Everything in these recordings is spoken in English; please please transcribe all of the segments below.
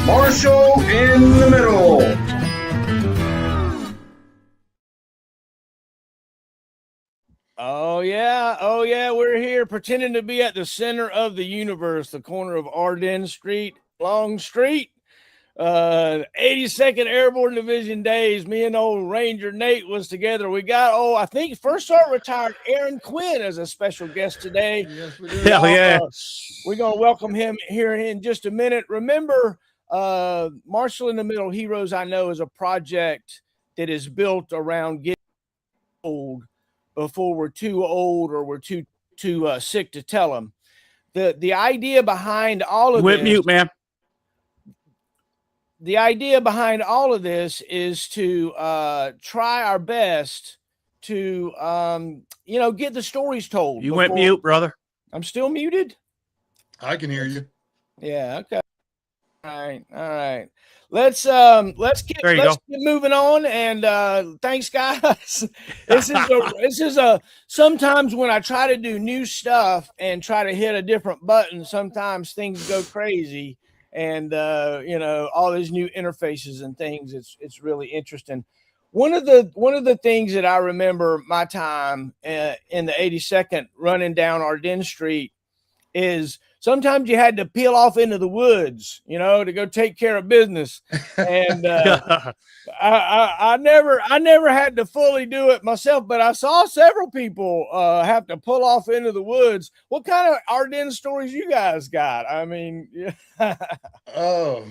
Marshall in the middle. Oh yeah, we're here pretending to be at the center of the universe, the corner of Ardennes Street, Longstreet. 82nd Airborne Division days. Me and old Ranger Nate was together. We got I think first sergeant retired Aaron Quinn as a special guest today. Yes, we do. Hell yeah. We're gonna welcome him here in just a minute. Remember, Marshall in the Middle Heroes I Know is a project that is built around getting old before we're too old or we're too sick to tell them. The idea behind all of Went this, mute, man. The idea behind all of this is to try our best to get the stories told. You went mute, brother. I'm still muted. I can hear you. Yeah. Okay. All right. Let's get moving on. And thanks, guys. This is a sometimes when I try to do new stuff and try to hit a different button, sometimes things go crazy. And all these new interfaces and things. It's really interesting. One of the things that I remember my time in the 82nd running down Ardennes Street is sometimes you had to peel off into the woods, to go take care of business. And I never had to fully do it myself, but I saw several people have to pull off into the woods. What kind of Ardennes stories you guys got? I mean, Oh,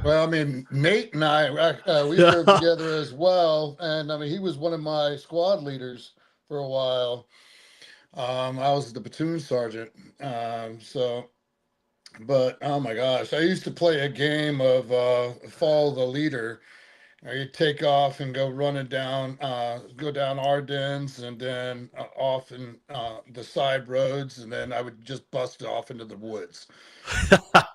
well, I mean, Nate and I, we served together as well. And I mean, he was one of my squad leaders for a while. I was the platoon sergeant. But oh my gosh, I used to play a game of follow the leader. You take off and go running down, go down Ardennes and then off in the side roads, and then I would just bust off into the woods.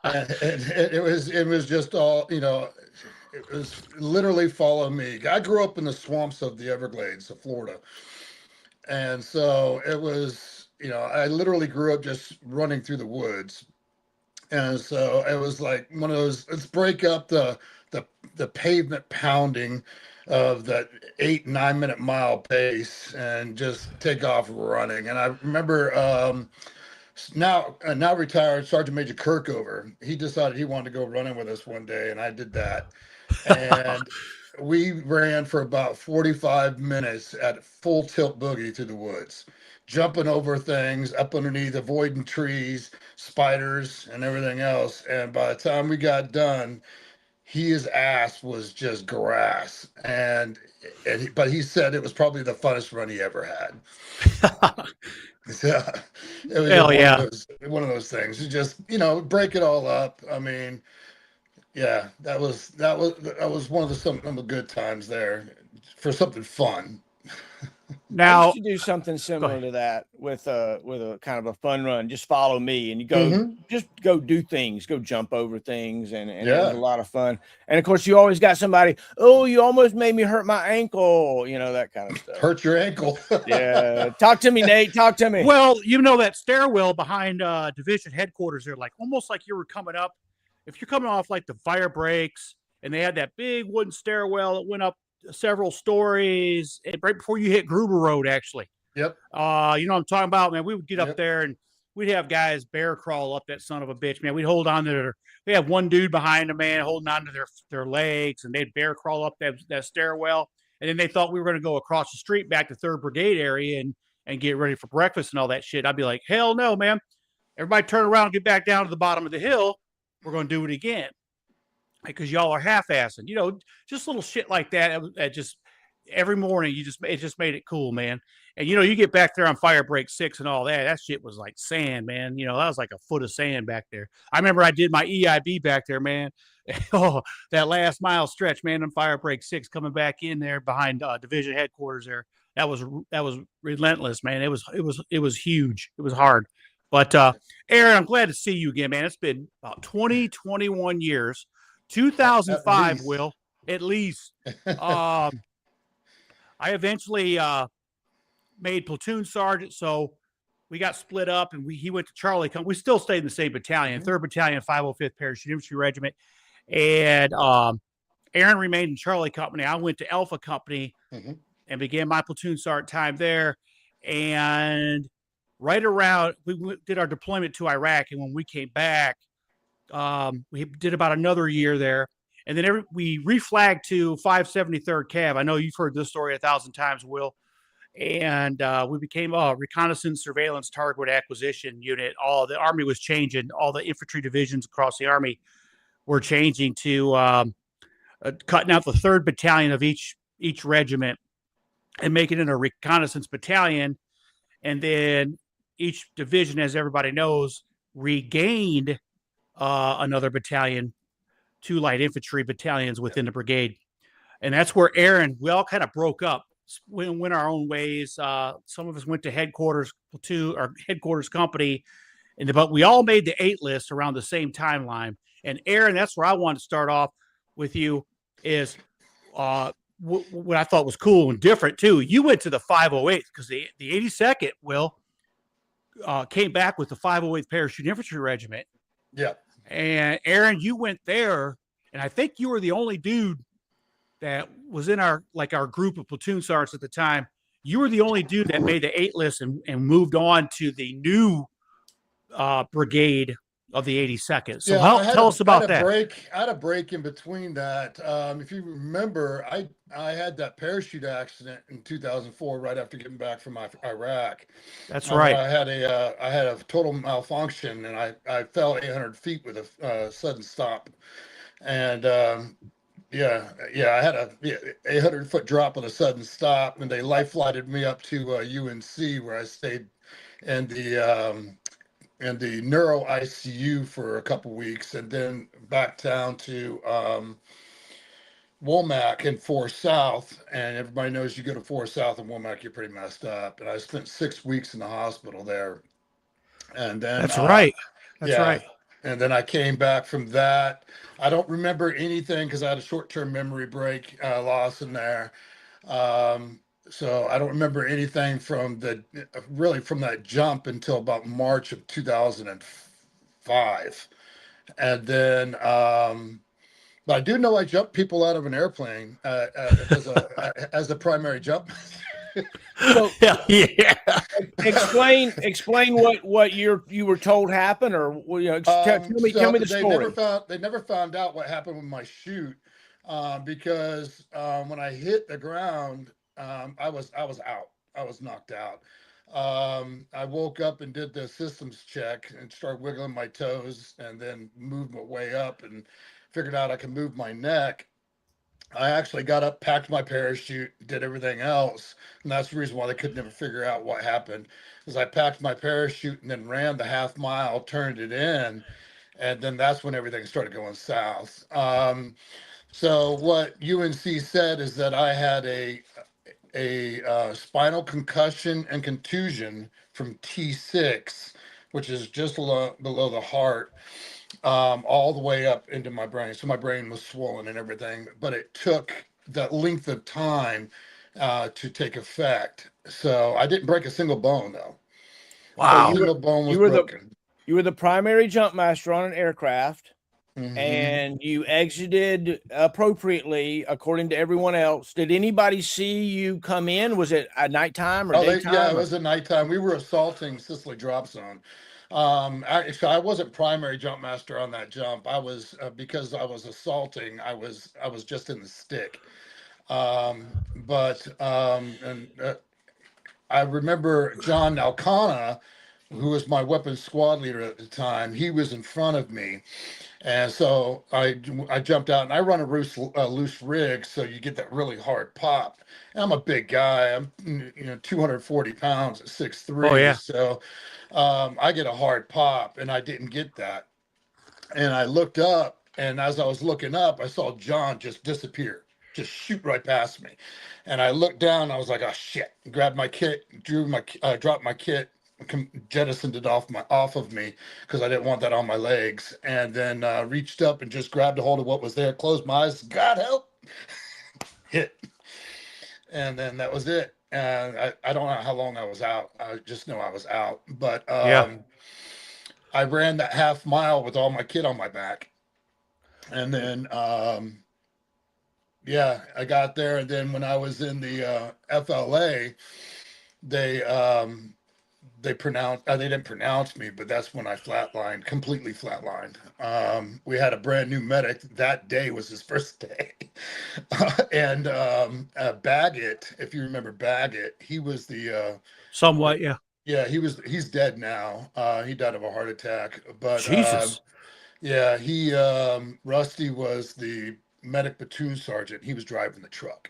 and it was just all, it was literally follow me. I grew up in the swamps of the Everglades of Florida. And so it was, I literally grew up just running through the woods. And so it was like one of those, let's break up the pavement pounding of that 8-9 minute mile pace and just take off running. And I remember now retired Sergeant Major Kirkover, he decided he wanted to go running with us one day, and I did that. And we ran for about 45 minutes at full tilt boogie through the woods, jumping over things, up underneath, avoiding trees, spiders, and everything else. And by the time we got done, his ass was just grass. But he said it was probably the funnest run he ever had. Yeah, it was Hell yeah. one of those things. You just, break it all up. I mean, yeah, that was one of the good times there for something fun. Now, I used to do something similar to that with a kind of a fun run. Just follow me, and you go, just go do things, go jump over things, and it was a lot of fun. And of course, you always got somebody. Oh, you almost made me hurt my ankle. That kind of stuff. Hurt your ankle. Yeah. Talk to me, Nate. Talk to me. Well, that stairwell behind division headquarters there, like almost like you were coming up. If you're coming off like the fire breaks, and they had that big wooden stairwell that went up several stories right before you hit Gruber Road, actually. Yep. You know what I'm talking about, man. We would get up there and we'd have guys bear crawl up that son of a bitch, man. We'd hold on to we had one dude behind them, man, holding on to their legs, and they'd bear crawl up that stairwell. And then they thought we were going to go across the street back to 3rd Brigade area and get ready for breakfast and all that shit. I'd be like, hell no, man. Everybody turn around and get back down to the bottom of the hill. We're going to do it again. Because y'all are half-assing, just little shit like that. It just every morning, it just made it cool, man. And you get back there on fire break 6 and all that. That shit was like sand, man. That was like a foot of sand back there. I remember I did my EIB back there, man. Oh, that last mile stretch, man, on fire break 6 coming back in there behind division headquarters there. That was relentless, man. It was huge. It was hard. But Aaron, I'm glad to see you again, man. It's been about 21 years. 2005, Will, at least. I eventually made platoon sergeant, so we got split up, and he went to Charlie. We still stayed in the same battalion, 3rd Battalion, 505th Parachute Infantry Regiment. And Aaron remained in Charlie Company. I went to Alpha Company and began my platoon sergeant time there. And right around, we did our deployment to Iraq. And when we came back, we did about another year there. And then we reflagged to 573rd Cav. I know you've heard this story 1,000 times, Will. And we became a reconnaissance, surveillance, target acquisition unit. All the Army was changing. All the infantry divisions across the Army were changing to cutting out the 3rd battalion of each regiment and making it a reconnaissance battalion. And then each division, as everybody knows, regained another battalion, 2 light infantry battalions within the brigade. And that's where Aaron, we all kind of broke up, went our own ways. Some of us went to headquarters platoon or headquarters company, but we all made the 8 list around the same timeline. And Aaron, that's where I want to start off with you is what I thought was cool and different too. You went to the 508th because the 82nd, Will, came back with the 508th Parachute Infantry Regiment. Yeah. And Aaron, you went there, and I think you were the only dude that was in our group of platoon sergeants at the time. You were the only dude that made the 8 list and moved on to the new brigade of the 82nd. So tell us about that. I had a break in between that. If you remember, I had that parachute accident in 2004, right after getting back from Iraq. That's right. I had a total malfunction, and I fell 800 feet with a sudden stop. And I had a 800-foot drop with a sudden stop, and they life flighted me up to UNC, where I stayed in the neuro ICU for a couple weeks, and then back down to Womack in 4 South. And everybody knows you go to 4 South and Womack, you're pretty messed up. And I spent 6 weeks in the hospital there. And then That's right. That's right. And then I came back from that. I don't remember anything because I had a short-term memory break loss in there. So I don't remember anything from that jump until about March of 2005. And then, but I do know I jumped people out of an airplane as a primary jump. So, explain what you were told happened, or tell me the story. They never found out what happened with my chute because when I hit the ground, I was out. I was knocked out. I woke up and did the systems check and started wiggling my toes, and then moved my way up and figured out I could move my neck. I actually got up, packed my parachute, did everything else. And that's the reason why they could never figure out what happened, is I packed my parachute and then ran the half mile, turned it in. And then that's when everything started going south. So what UNC said is that I had a spinal concussion and contusion from T6, which is just below the heart, all the way up into my brain. So my brain was swollen and everything, but it took that length of time to take effect. So I didn't break a single bone, though. Wow. A single bone was broken. You were the primary jump master on an aircraft. Mm-hmm. And you exited appropriately according to everyone else. Did anybody see you come in? Was it at nighttime or daytime? Yeah, it was at nighttime. We were assaulting Sicily Drop Zone. Actually, I wasn't primary jump master on that jump. I was because I was assaulting. I was just in the stick. I remember John Alcana, who was my weapons squad leader at the time. He was in front of me. And so I jumped out, and I run a loose rig, so you get that really hard pop. And I'm a big guy. I'm 240 pounds at 6'3". Oh, yeah. So I get a hard pop, and I didn't get that. And I looked up, and as I was looking up, I saw John just disappear, just shoot right past me. And I looked down, and I was like, oh, shit. Grabbed my kit, dropped my kit, jettisoned it off of me because I didn't want that on my legs, and then reached up and just grabbed a hold of what was there, closed my eyes, God help, hit, and then that was it. And I don't know how long I was out. I just know I was out. But I ran that half mile with all my kit on my back. And then, yeah, I got there. And then when I was in the FLA, they they didn't pronounce me, but that's when I flatlined, completely flatlined. We had a brand new medic. That day was his first day. And Baggett, if you remember Baggett, he was the Somewhat, yeah. yeah, he's dead now. He died of a heart attack. But Jesus. yeah, Rusty was the medic platoon sergeant. He was driving the truck.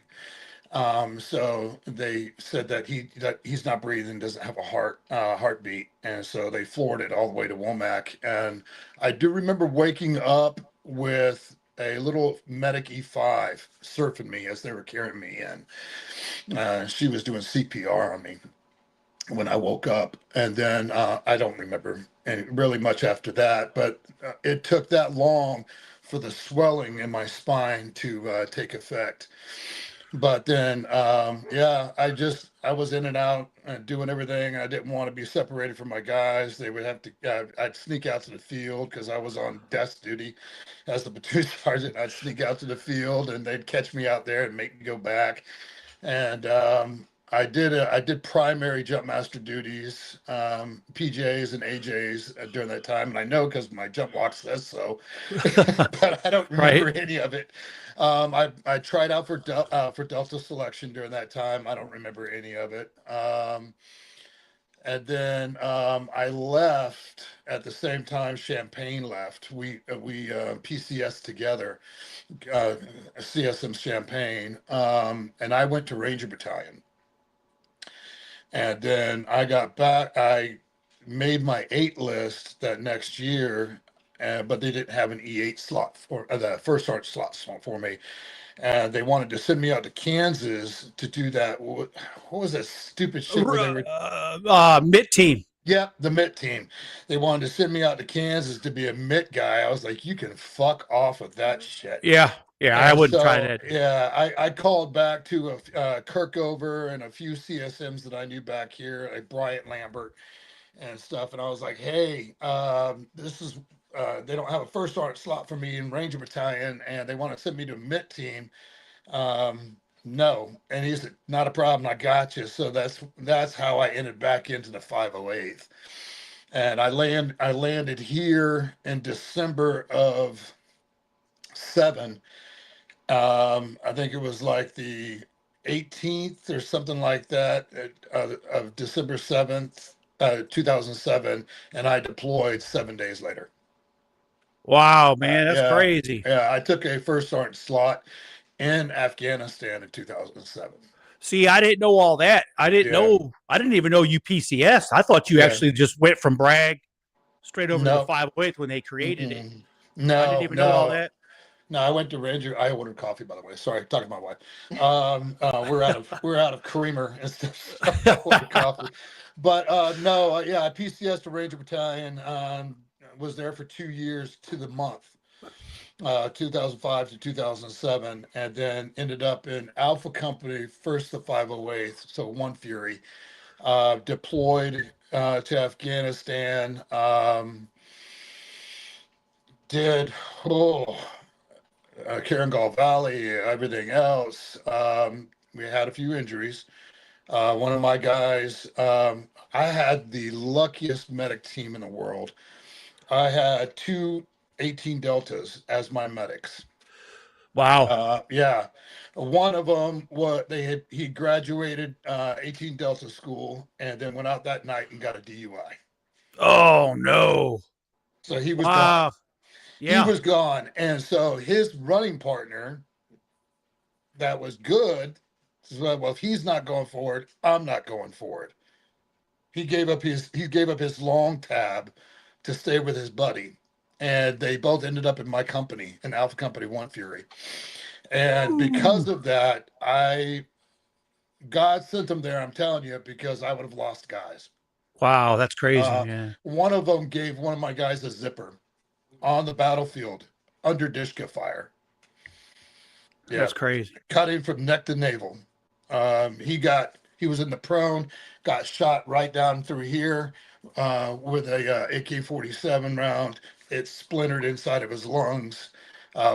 So they said that he's not breathing, doesn't have a heartbeat, and so they floored it all the way to Womack. And I do remember waking up with a little medic E5 surfing me as they were carrying me in. She was doing CPR on me when I woke up, and then I don't remember really much after that. But it took that long for the swelling in my spine to take effect. But then, yeah, I was in and out and doing everything. I didn't want to be separated from my guys. They would have to, I'd sneak out to the field because I was on desk duty as the platoon sergeant. I'd sneak out to the field and they'd catch me out there and make me go back. And I did primary jump master duties, PJs and AJs during that time, and I know because my jump log says so, but I don't remember any of it. I tried out for Delta selection during that time. I don't remember any of it. And then I left at the same time Champaign left. We PCS together, CSM Champaign, and I went to Ranger Battalion. And then I got back. I made my 8 list that next year, but they didn't have an E8 slot for the first sergeant slot for me. And they wanted to send me out to Kansas to do that. What was that stupid shit where they were MIT team? Yeah, the MIT team. They wanted to send me out to Kansas to be a MIT guy. I was like, you can fuck off with that shit. Yeah, I wouldn't try that. Yeah, I called back to Kirkover and a few CSMs that I knew back here, like Bryant Lambert and stuff. And I was like, hey, this is they don't have a first sergeant slot for me in Ranger Battalion, and they want to send me to a MIT team. No. And he said, not a problem, I got you. So that's how I ended back into the 508th. And I landed here in December of 7. I think it was like the 18th or something like that of December 7th, 2007, and I deployed 7 days later. Wow, man, that's crazy. Yeah, I took a first sergeant slot in Afghanistan in 2007. See, I didn't know all that. I didn't even know you PCS. I thought you actually just went from Bragg straight over to the 508th when they created it. No, I didn't even know all that. No, I went to Ranger. I ordered coffee, by the way. Sorry, talking to my wife. We're out of creamer and stuff. So I ordered coffee. But no, yeah, I PCS to Ranger Battalion. Was there for 2 years to the month. 2005 to 2007, and then ended up in Alpha Company, first the 508th, so One Fury, deployed to Afghanistan, did Karangal Valley, everything else. We had a few injuries. One of my guys, I had the luckiest medic team in the world. I had 2 18 Deltas as my medics. Wow. Yeah. One of them, he graduated 18 Delta school and then went out that night and got a DUI. Oh no. So he was gone. Yeah. He was gone. And so his running partner that was good said, well, if he's not going forward, I'm not going forward. He gave up his long tab to stay with his buddy. And they both ended up in my company, in Alpha Company One Fury. And because of that, God sent them there, I'm telling you, because I would have lost guys. Wow, that's crazy. Yeah. One of them gave one of my guys a zipper on the battlefield under Dishka fire. Yeah, that's crazy. Cut him from neck to navel. He was in the prone, got shot right down through here with a AK-47 round. It splintered inside of his lungs.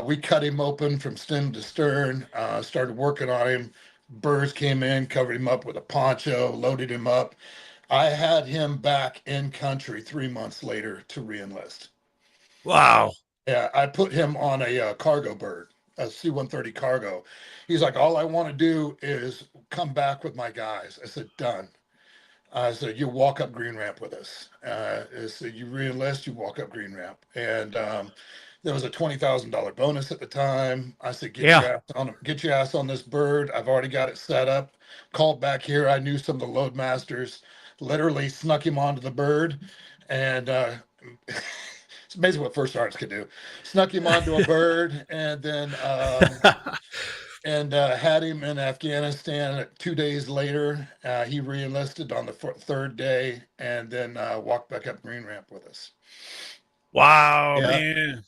We cut him open from stem to stern, started working on him. Birds came in, covered him up with a poncho, loaded him up. I had him back in country 3 months later to reenlist. Wow. Yeah, I put him on a cargo bird, a C-130 cargo. He's like, all I want to do is come back with my guys. I said, done. I said, you walk up Green Ramp with us. I said, you reenlist, you walk up Green Ramp. And there was a $20,000 bonus at the time. I said, get your ass on this bird. I've already got it set up. Called back here. I knew some of the load masters. Literally snuck him onto the bird, and it's amazing what first sergeants can do. Snuck him onto a bird, and then had him in Afghanistan. 2 days later, he reenlisted on the third day, and then walked back up Green Ramp with us. Wow, man.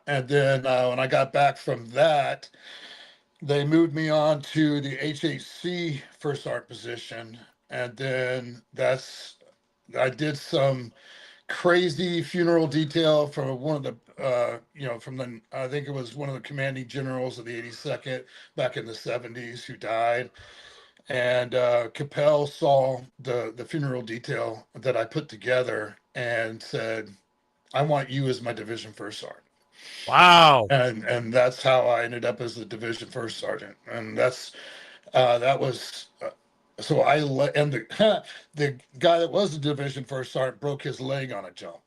And then when I got back from that, they moved me on to the HHC first sergeant position, and then I did some crazy funeral detail from one of the I think it was one of the commanding generals of the 82nd back in the 70s who died. And Capel saw the funeral detail that I put together and said, I want you as my division first sergeant. Wow. And that's how I ended up as the division first sergeant. And that was so and the guy that was the division first sergeant broke his leg on a jump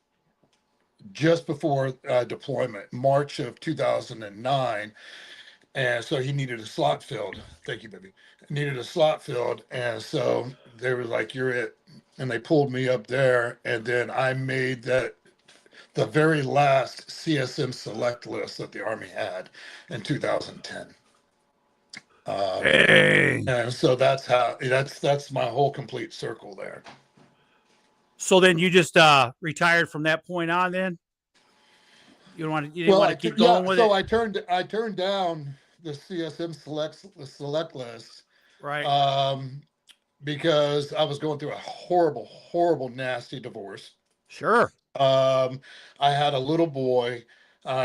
just before deployment, March of 2009. And so he needed a slot filled. Thank you, baby. Needed a slot filled. And so they were like, you're it. And they pulled me up there. And then I made the very last CSM select list that the Army had in 2010. And so that's my whole complete circle there. So then you just retired from that point on. Then you didn't want to keep going with it. So I turned down the CSM select list, right? Because I was going through a horrible, nasty divorce. Sure. I had a little boy.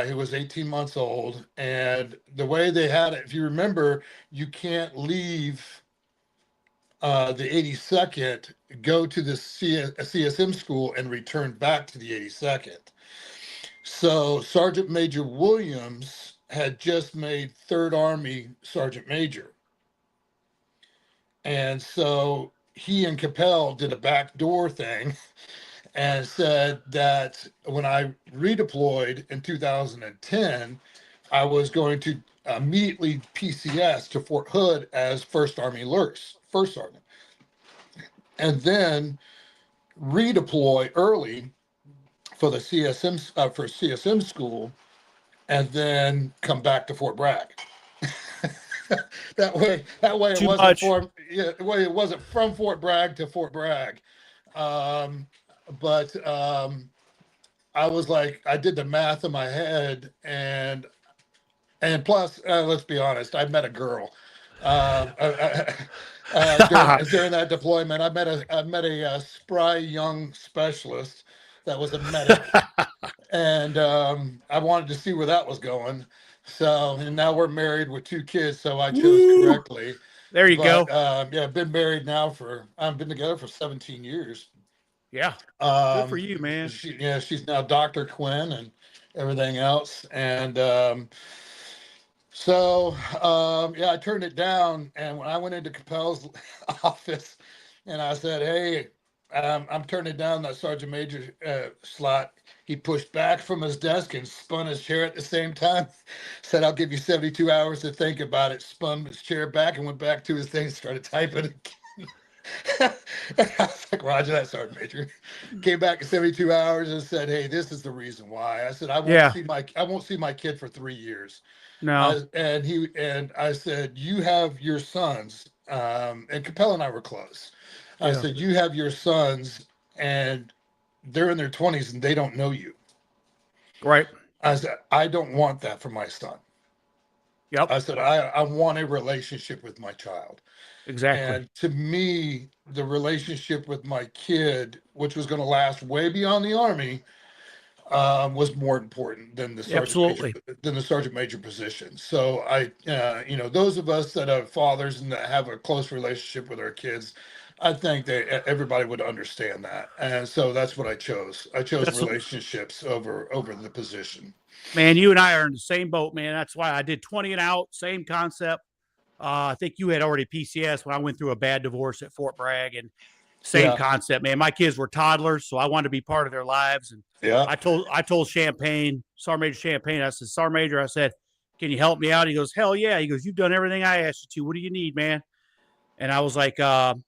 He was 18 months old, and the way they had it, if you remember, you can't leave the 82nd, go to the CSM school, and return back to the 82nd. So Sergeant Major Williams had just made 3rd Army Sergeant Major. And so he and Capel did a backdoor thing and said that when I redeployed in 2010, I was going to immediately PCS to Fort Hood as 1st Army Lurks, first sergeant, and then redeploy early for the CSM school, and then come back to Fort Bragg. that way it wasn't from Fort Bragg to Fort Bragg. But I was like, I did the math in my head, and plus, let's be honest, I met a girl during that deployment. I met a spry young specialist that was a medic, and I wanted to see where that was going. So, and now we're married with 2 kids, so I chose correctly. There you go. I've been married now I've been together for 17 years. Yeah. Good for you, man. She's now Dr. Quinn and everything else. And I turned it down. And when I went into Capel's office and I said, hey, I'm turning down that Sergeant Major slot, he pushed back from his desk and spun his chair at the same time. Said, I'll give you 72 hours to think about it. Spun his chair back and went back to his thing and started typing again. I was like, Roger that, Sergeant Major. Came back in 72 hours and said, hey, this is the reason why. I said, I won't see my kid for 3 years. No. And I said, you have your sons, and Capel and I were close. I said, you have your sons and they're in their 20s and they don't know you. Right. I said, I don't want that for my son. Yep. I said, I want a relationship with my child. Exactly. And to me, the relationship with my kid, which was going to last way beyond the Army, was more important than the Absolutely. sergeant major position. So those of us that have fathers and that have a close relationship with our kids, I think that everybody would understand that. And so that's what I chose. I chose relationships over the position. Man, you and I are in the same boat, man. That's why I did 20 and out, same concept. I think you had already PCS when I went through a bad divorce at Fort Bragg, and same concept, man. My kids were toddlers, so I wanted to be part of their lives. And I told Sergeant Major Champagne, I said, Sergeant Major, I said, can you help me out? He goes, hell yeah. He goes, you've done everything I asked you to. What do you need, man? And I was like, well,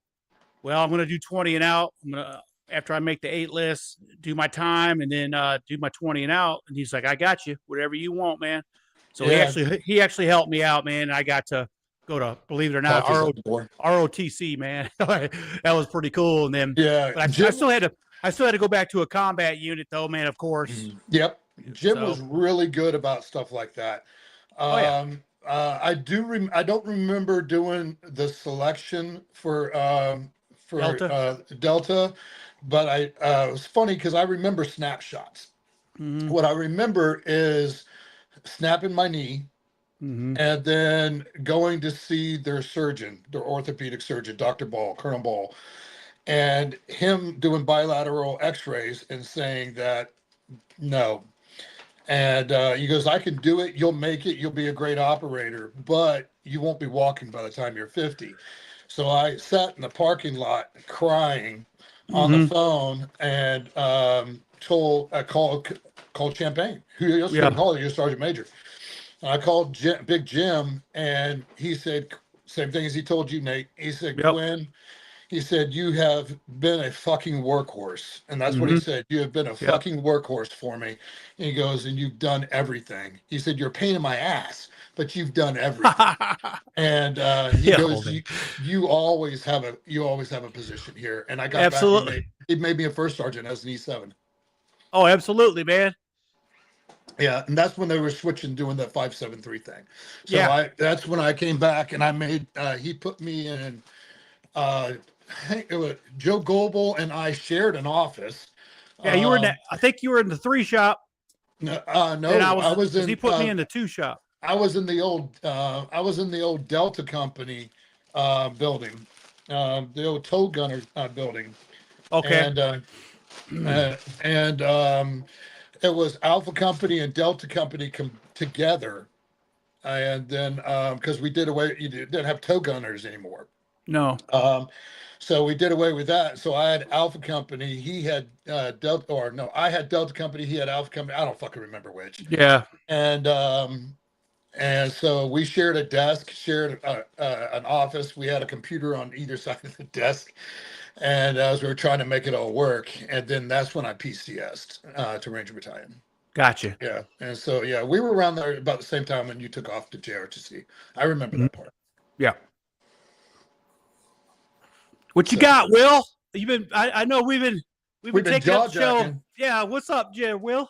I'm going to do 20 and out. I'm going to, after I make the 8 list, do my time and then do my 20 and out. And he's like, I got you, whatever you want, man. So he actually helped me out, man. I got to go to, believe it or not, ROTC, man. That was pretty cool. And then I still had to go back to a combat unit though, man, of course. Yep. Jim was really good about stuff like that. I don't remember doing the selection for Delta, but it was funny because I remember snapshots. Mm-hmm. What I remember is snapping my knee, mm-hmm. and then going to see their surgeon, their orthopedic surgeon, Dr. Ball, Colonel Ball, and him doing bilateral x-rays and saying that no. And he goes, I can do it. You'll make it. You'll be a great operator, but you won't be walking by the time you're 50. So I sat in the parking lot crying on the phone and called Champagne, who else could call you, Sergeant Major. And I called Big Jim, and he said, same thing as he told you, Nate. He said, Quinn, he said, you have been a fucking workhorse. And that's what he said. You have been a fucking workhorse for me. And he goes, and you've done everything. He said, you're a pain in my ass, but you've done everything. And he goes, you always have a position here. And I got back. He made me a first sergeant as an E7. Oh, absolutely, man. Yeah, and that's when they were switching, doing the 573 thing. So that's when I came back, and I made. He put me in. I think it was Joe Goebel and I shared an office. Yeah, you were in that. I think you were in the 3 shop. No, I was in. He put me in the 2 shop. I was in the old. I was in the old Delta Company building, the old tow gunner building. Okay. And it was Alpha Company and Delta Company come together, and then because you didn't have tow gunners anymore. No. So we did away with that. So I had Alpha Company. He had Delta, or no, I had Delta Company. He had Alpha Company. I don't fucking remember which. Yeah. And so we shared a desk, shared an office. We had a computer on either side of the desk. And as we were trying to make it all work, and then that's when I PCS'd to Ranger Battalion. Gotcha. Yeah, and so we were around there about the same time when you took off to JRTC. I remember that part. Yeah. What you got, Will? You've been. I know we've been taking up the show. Yeah. What's up, Will?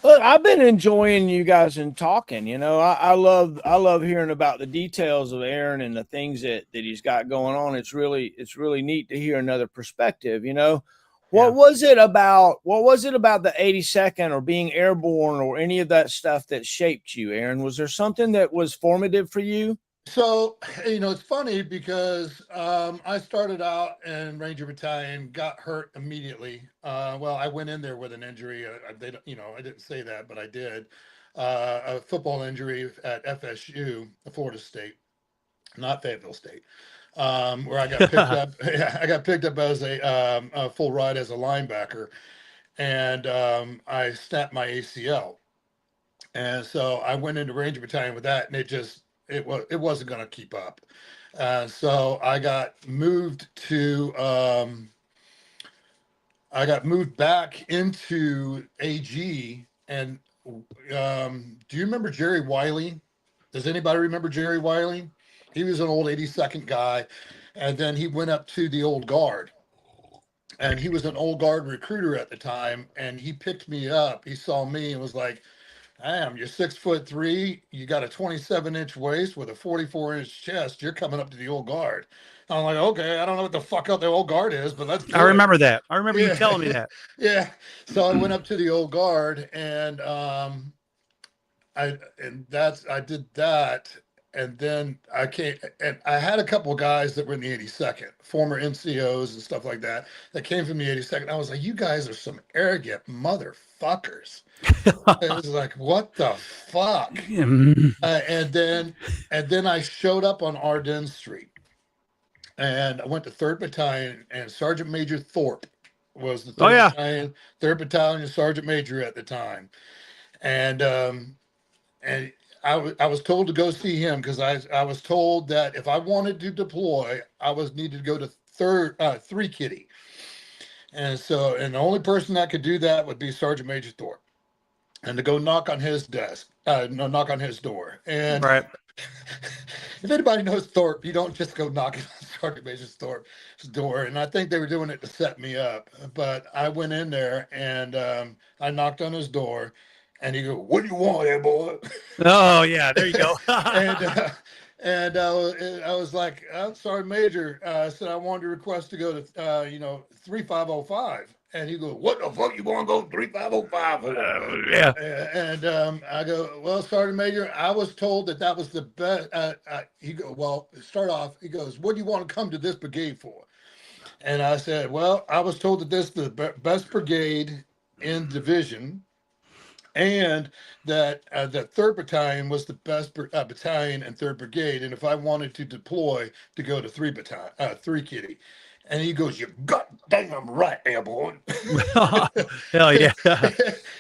Look, I've been enjoying you guys and talking. You know, I love hearing about the details of Aaron and the things that he's got going on. It's really neat to hear another perspective. You know, what was it about the 82nd or being airborne or any of that stuff that shaped you, Aaron? Was there something that was formative for you? So, it's funny because I started out in Ranger Battalion, got hurt immediately. Well, I went in there with an injury. I didn't say that, but I did. A football injury at FSU, Florida State, not Fayetteville State, where I got picked up. I got picked up as a full ride as a linebacker, and I snapped my ACL. And so I went into Ranger Battalion with that, and it wasn't going to keep up. So I got moved back into AG. And do you remember Jerry Wiley? Does anybody remember Jerry Wiley? He was an old 82nd guy. And then he went up to the old guard. And he was an old guard recruiter at the time. And he picked me up. He saw me and was like, Damn, you're 6'3", you got a 27-inch waist with a 44-inch chest. You're coming up to the old guard. I'm like, okay, I don't know what the fuck up the old guard is, but let's do I it. remember that. I remember you Yeah. telling me that. Yeah. So I went up to the old guard, and I did that, and then I came, and I had a couple of guys that were in the 82nd, former NCOs and stuff like that, that came from the 82nd. I was like, you guys are some arrogant motherfuckers. It was like, what the fuck? And then I showed up on Ardennes Street, and I went to 3rd Battalion, and Sergeant Major Thorpe was the 3rd Battalion, 3rd Battalion Sergeant Major at the time. And I was told to go see him because I was told that if I wanted to deploy, I was needed to go to 3 Kitty. And the only person that could do that would be Sergeant Major Thorpe, and to go knock on his desk, knock on his door. And Right. if anybody knows Thorpe, you don't just go knocking on Sergeant Major Thorpe's door. And I think they were doing it to set me up. But I went in there, and I knocked on his door, and he goes, "What do you want here, boy?" Oh yeah, there you go. and I was like, "Sergeant Major," I said, "I wanted to request to go to 3505." And he goes, "What the fuck you want to go 3505 for?" Yeah. And I go, "Well, Sergeant Major, I was told that was the best." He go, "Well, start off." He goes, "What do you want to come to this brigade for?" And I said, "Well, I was told that this is the best brigade in division, and that that 3rd Battalion was the best battalion and 3rd Brigade, and if I wanted to deploy, to go to 3 Kitty." And he goes, "You're goddamn right, airborne." Hell yeah.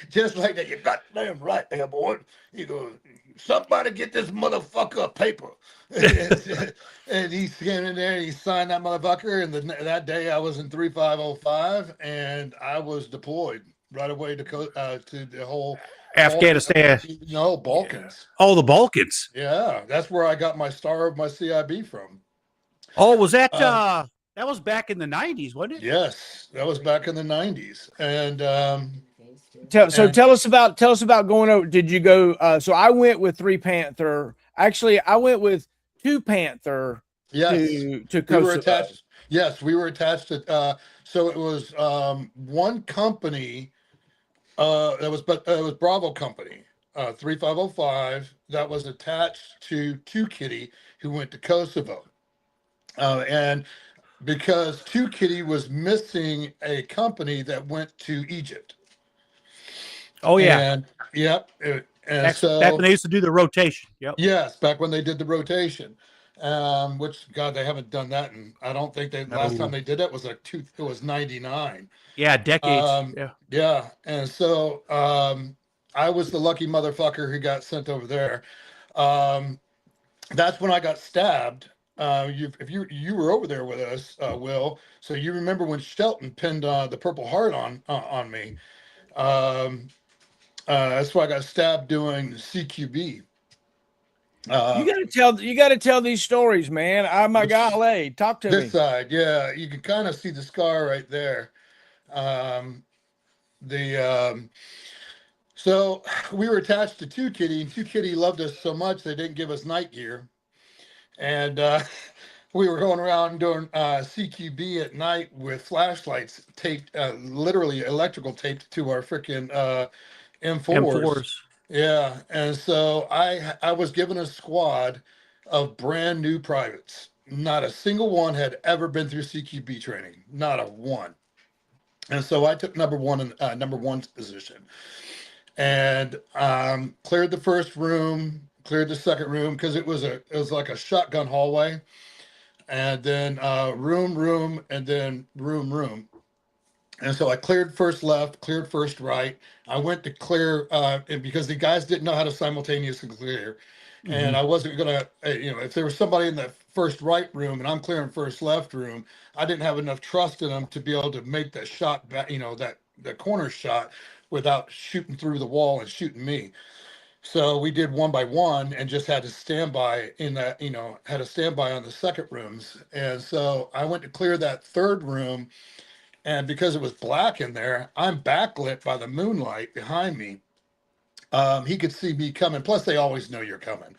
Just like that, "You're goddamn right, airborne." He goes, "Somebody get this motherfucker a paper." And he came in there and he signed that motherfucker. And that day I was in 3505, and I was deployed right away to the whole Afghanistan. Balkans. Oh, the Balkans. Yeah, that's where I got my star of my CIB from. Oh, was that that was back in the 90s, wasn't it? Yes, that was back in the 90s. And tell us about going over. Did you go? So I went with 3 Panther. Actually, I went with 2 Panther. Yes, to we were attached. Yes, we were attached to. So it was one company. It was Bravo Company, 3505, that was attached to 2 Kitty, who went to Kosovo. And because 2 Kitty was missing a company that went to Egypt. Oh yeah. And yep. And back when they used to do the rotation. Yep. Yes, back when they did the rotation. Which, God, they haven't done that, and I don't think last time they did it was it was 99. Yeah, decades. Yeah. And so I was the lucky motherfucker who got sent over there. That's when I got stabbed. If you were over there with us, Will, so you remember when Shelton pinned the Purple Heart on me. That's why I got stabbed doing CQB. You gotta tell these stories, man. Oh my golly, talk to me. This side, yeah, you can kind of see the scar right there. So we were attached to 2 Kitty, and 2 Kitty loved us so much they didn't give us night gear, and we were going around doing CQB at night with flashlights taped, literally electrical taped to our freaking M4s. Yeah, and so I was given a squad of brand new privates. Not a single one had ever been through CQB training, not a one. And so I took number one's position, and cleared the first room, cleared the second room, because it was like a shotgun hallway, and then room, and then room. And so I cleared first left, cleared first right. I went to clear, and because the guys didn't know how to simultaneously clear. And I wasn't going to, if there was somebody in the first right room and I'm clearing first left room, I didn't have enough trust in them to be able to make that shot back, that corner shot without shooting through the wall and shooting me. So we did one by one and just had to stand by in that, had to stand by on the second rooms. And so I went to clear that third room. And because it was black in there, I'm backlit by the moonlight behind me. He could see me coming. Plus, they always know you're coming.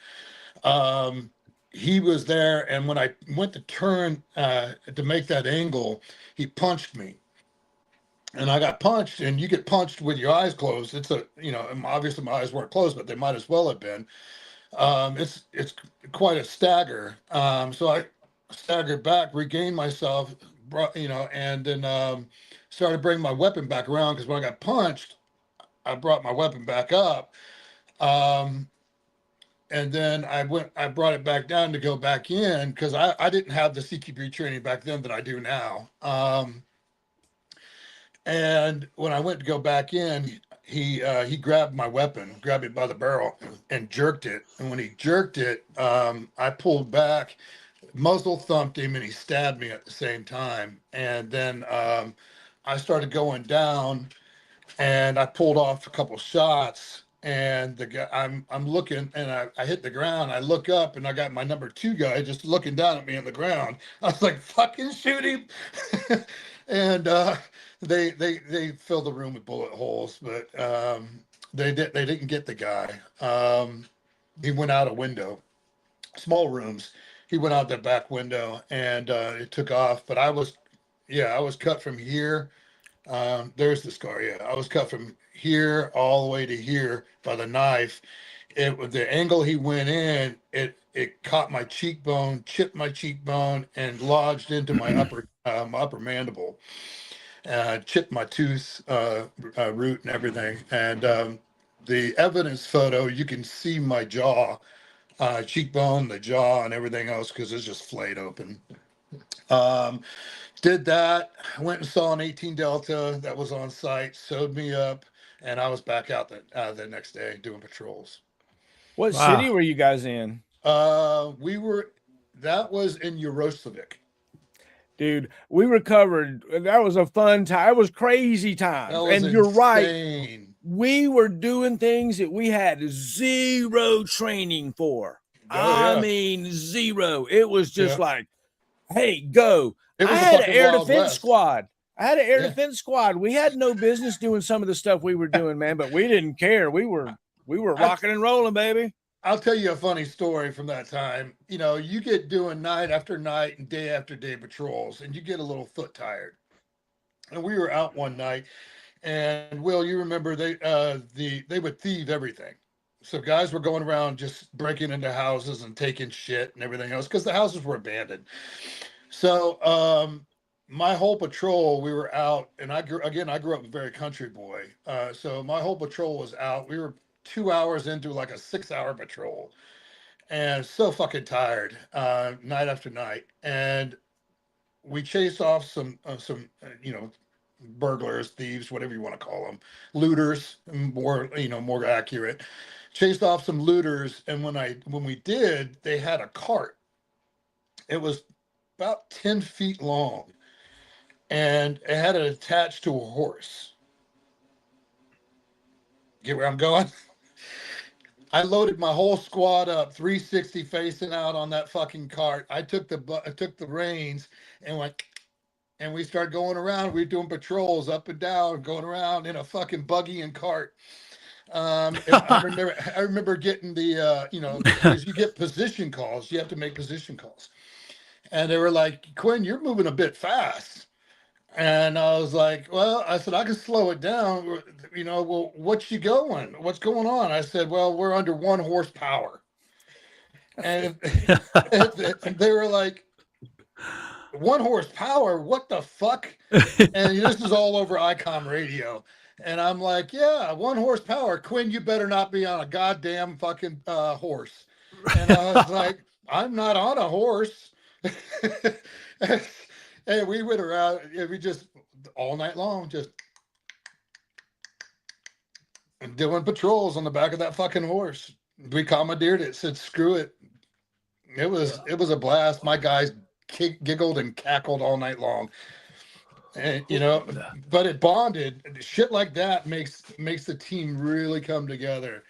He was there, and when I went to turn to make that angle, he punched me. And I got punched, and you get punched with your eyes closed. It's obviously my eyes weren't closed, but they might as well have been. It's quite a stagger. So I staggered back, regained myself, and then started bringing my weapon back around, because when I got punched, I brought my weapon back up. And then I brought it back down to go back in, because I didn't have the CQB training back then that I do now. And when I went to go back in, he grabbed my weapon, grabbed it by the barrel, and jerked it. And when he jerked it, I pulled back, muzzle thumped him, and he stabbed me at the same time. And then I started going down, and I pulled off a couple shots. And the guy, I'm looking, and I hit the ground. I look up, and I got my number 2 guy just looking down at me on the ground. I was like, "Fucking shoot him!" And they filled the room with bullet holes, but they didn't get the guy. He went out a window, small rooms. He went out the back window, and it took off. But I was cut from here. There's the scar. Yeah, I was cut from here all the way to here by the knife. It was the angle he went in. It caught my cheekbone, chipped my cheekbone, and lodged into my upper mandible. Chipped my tooth root and everything. And the evidence photo, you can see my jaw, cheekbone, the jaw, and everything else, because it's just flayed open. Did that, went and saw an 18 Delta that was on site, sewed me up, and I was back out the next day doing patrols. What city were you guys in? That was in Yaroslavik. Dude, we recovered. That was a fun time. It was crazy times. And you're right. We were doing things that we had zero training for. I mean, zero. It was just like, hey, go. I had an air defense squad. We had no business doing some of the stuff we were doing, man, but we didn't care. We were rocking and rolling, baby. I'll tell you a funny story from that time. You get doing night after night and day after day patrols, and you get a little foot tired. And we were out one night, and Will, you remember they would thieve everything. So guys were going around just breaking into houses and taking shit and everything else, because the houses were abandoned. So my whole patrol, we were out, and I grew up a very country boy. So my whole patrol was out. We were 2 hours into like a 6-hour patrol, and so fucking tired, night after night. And we chased off some burglars, thieves, whatever you want to call them, looters, more accurate. Chased off some looters, and when we did, they had a cart. It was about 10 feet long, and it had it attached to a horse. Get where I'm going? I loaded my whole squad up, 360 facing out on that fucking cart. I took the reins and went, and we started going around. We were doing patrols up and down, going around in a fucking buggy and cart. I remember getting the, because you get position calls. You have to make position calls. And they were like, "Quinn, you're moving a bit fast." And I was like, "Well," I said, "I can slow it down." "Well, what's going on?" I said, "Well, we're under 1 horsepower." And they were like, 1 horsepower? What the fuck? And this is all over ICOM radio. And I'm like, "Yeah, 1 horsepower. Quinn, you better not be on a goddamn fucking horse." And I was like, "I'm not on a horse." And we went around, we just all night long, just doing patrols on the back of that fucking horse. We commandeered it, said, "Screw it." It was a blast. My guys giggled and cackled all night long. And but it bonded. Shit like that makes the team really come together.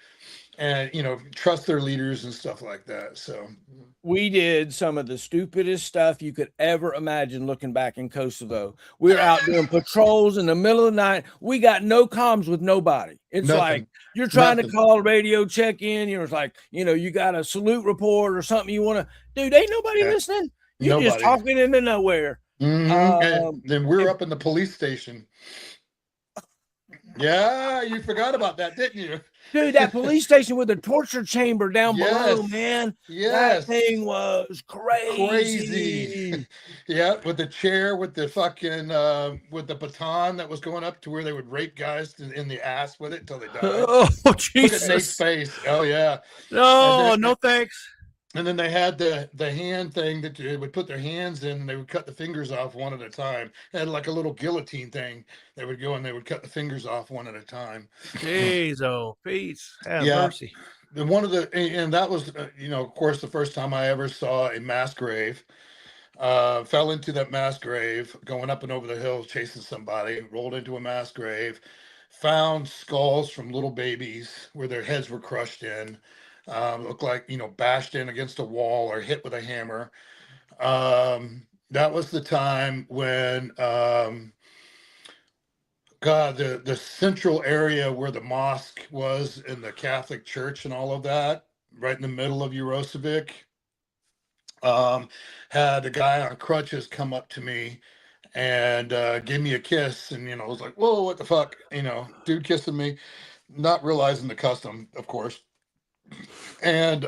and trust their leaders and stuff like that. So we did some of the stupidest stuff you could ever imagine looking back in Kosovo. We were out doing patrols in the middle of the night. We got no comms with nobody. It's Nothing. like you're trying Nothing. to call a radio check in. You're like, you got a salute report or something you want to, dude, ain't nobody listening. You're just talking into nowhere. And then we're up in the police station. Yeah, you forgot about that, didn't you? Dude, that police station with the torture chamber down below, man. Yes. That thing was crazy. Yeah, with the chair, with the fucking, with the baton that was going up to where they would rape guys in the ass with it until they died. Oh, Jesus. Look at Nate's face. Oh, yeah. No, no thanks. And then they had the hand thing that they would put their hands in, and they would cut the fingers off one at a time. They had like a little guillotine thing. They would go and they would cut the fingers off one at a time. Jeez, oh, peace. Have mercy. And that was, of course, the first time I ever saw a mass grave. Fell into that mass grave, going up and over the hill, chasing somebody, rolled into a mass grave, found skulls from little babies where their heads were crushed in. Looked like, bashed in against a wall or hit with a hammer. That was the time when, the central area where the mosque was in the Catholic Church and all of that, right in the middle of Urosevic, had a guy on crutches come up to me and gave me a kiss. And, I was like, whoa, what the fuck? Dude kissing me, not realizing the custom, of course. And